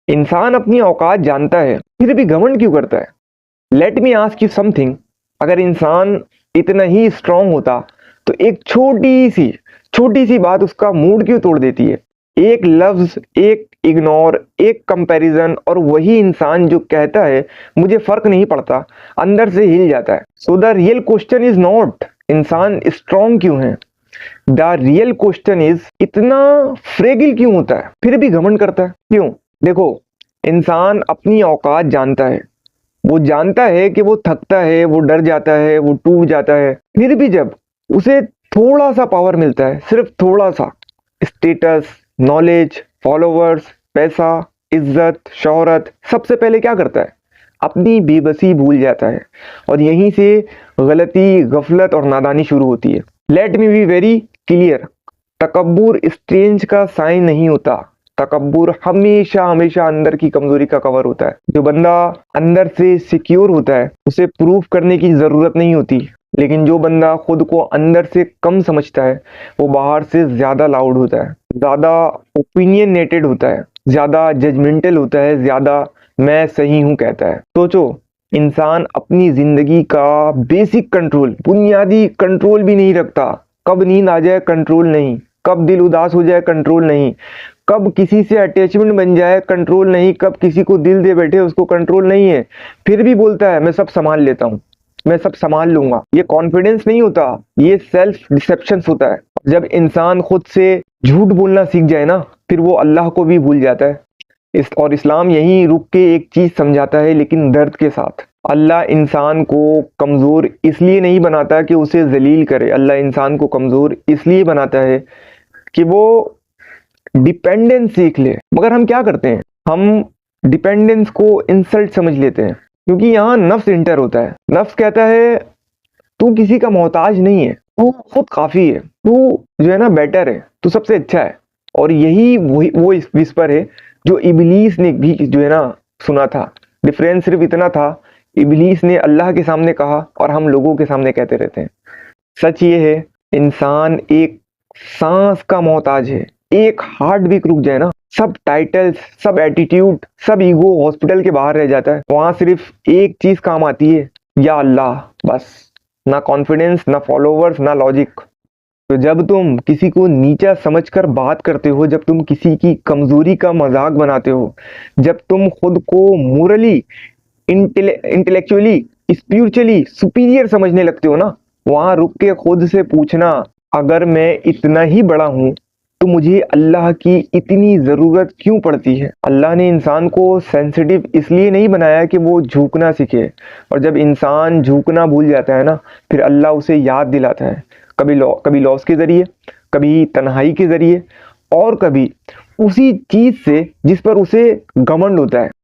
इंसान अपनी औकात जानता है फिर भी घमंड क्यों करता है? Let me ask you something. अगर इंसान इतना ही स्ट्रांग होता तो एक छोटी सी बात उसका मूड क्यों तोड़ देती है? एक लफ्ज, एक इग्नोर, एक कंपैरिजन और वही इंसान जो कहता है मुझे फर्क नहीं पड़ता, अंदर से हिल जाता है। So the real question is not इंसान स्ट्रांग क्यों है, द रियल क्वेश्चन इज इतना फ्रेगिल क्यों होता है फिर भी घमंड करता है क्यों? देखो, इंसान अपनी औकात जानता है। वो जानता है कि वो थकता है, वो डर जाता है, वो टूट जाता है। फिर भी जब उसे थोड़ा सा पावर मिलता है, सिर्फ थोड़ा सा, स्टेटस, नॉलेज, फॉलोवर्स, पैसा, इज्जत, शोहरत, सबसे पहले क्या करता है? अपनी बेबसी भूल जाता है। और यहीं से गलती, गफलत और नादानी शुरू होती है। Let me be very clear, तकब्बुर स्ट्रेंज का साइन नहीं होता। तकब्बुर हमेशा हमेशा अंदर की कमजोरी का कवर होता है। जो बंदा अंदर से सिक्योर होता है उसे प्रूफ करने की जरूरत नहीं होती। लेकिन जो बंदा खुद को अंदर से कम समझता है वो बाहर से ज्यादा लाउड होता है, ज्यादा ओपिनियनेटेड होता है, ज्यादा जजमेंटल होता है, ज्यादा मैं सही हूं कहता है। सोचो, इंसान अपनी जिंदगी का बेसिक कंट्रोल, बुनियादी कंट्रोल भी नहीं रखता। कब नींद आ जाए कंट्रोल नहीं, कब दिल उदास हो जाए कंट्रोल नहीं, कब किसी से अटैचमेंट बन जाए कंट्रोल नहीं, कब किसी को दिल दे बैठे उसको कंट्रोल नहीं है। फिर भी बोलता है मैं सब संभाल लेता हूँ, मैं सब संभाल लूंगा। ये कॉन्फिडेंस नहीं होता, ये सेल्फ डिसेप्शन होता है। जब इंसान खुद से झूठ बोलना सीख जाए ना, फिर वो अल्लाह को भी भूल जाता है। और इस्लाम यहीं रुक के एक चीज समझाता है, लेकिन दर्द के साथ। अल्लाह इंसान को कमजोर इसलिए नहीं बनाता कि उसे जलील करे। अल्लाह इंसान को कमजोर इसलिए बनाता है कि वो डिपेंडेंस सीख ले। मगर हम क्या करते हैं? हम डिपेंडेंस को इंसल्ट समझ लेते हैं, क्योंकि यहाँ नफ्स इंटर होता है। नफ्स कहता है तू किसी का मोहताज नहीं है, तू खुद काफी है, तू जो है ना बेटर है, तू सबसे अच्छा है। और यही वही वो विस्पर है जो इबलीस ने भी जो है ना सुना था। डिफरेंस सिर्फ इतना था, इबलीस ने अल्लाह के सामने कहा और हम लोगों के सामने कहते रहते हैं। सच ये है, इंसान एक सांस का मोहताज है। एक हार्ट बीट रुक जाए ना, सब टाइटल्स, सब एटीट्यूड, सब ईगो हॉस्पिटल के बाहर रह जाता है। वहां सिर्फ एक चीज काम आती है, या अल्लाह, बस। ना कॉन्फिडेंस, ना फॉलोवर्स, ना लॉजिक। तो जब तुम किसी को नीचा समझकर बात करते हो, जब तुम किसी की कमजोरी का मजाक बनाते हो, जब तुम खुद को मोरली, इंटेलेक्चुअली, स्पिरिचुअली सुपीरियर समझने लगते हो ना, वहां रुक के खुद से पूछना, अगर मैं इतना ही बड़ा हूं तो मुझे अल्लाह की इतनी जरूरत क्यों पड़ती है? अल्लाह ने इंसान को सेंसिटिव इसलिए नहीं बनाया कि वो झुकना सीखे। और जब इंसान झुकना भूल जाता है ना, फिर अल्लाह उसे याद दिलाता है, कभी लॉस के जरिए, कभी तन्हाई के जरिए, और कभी उसी चीज से जिस पर उसे घमंड होता है।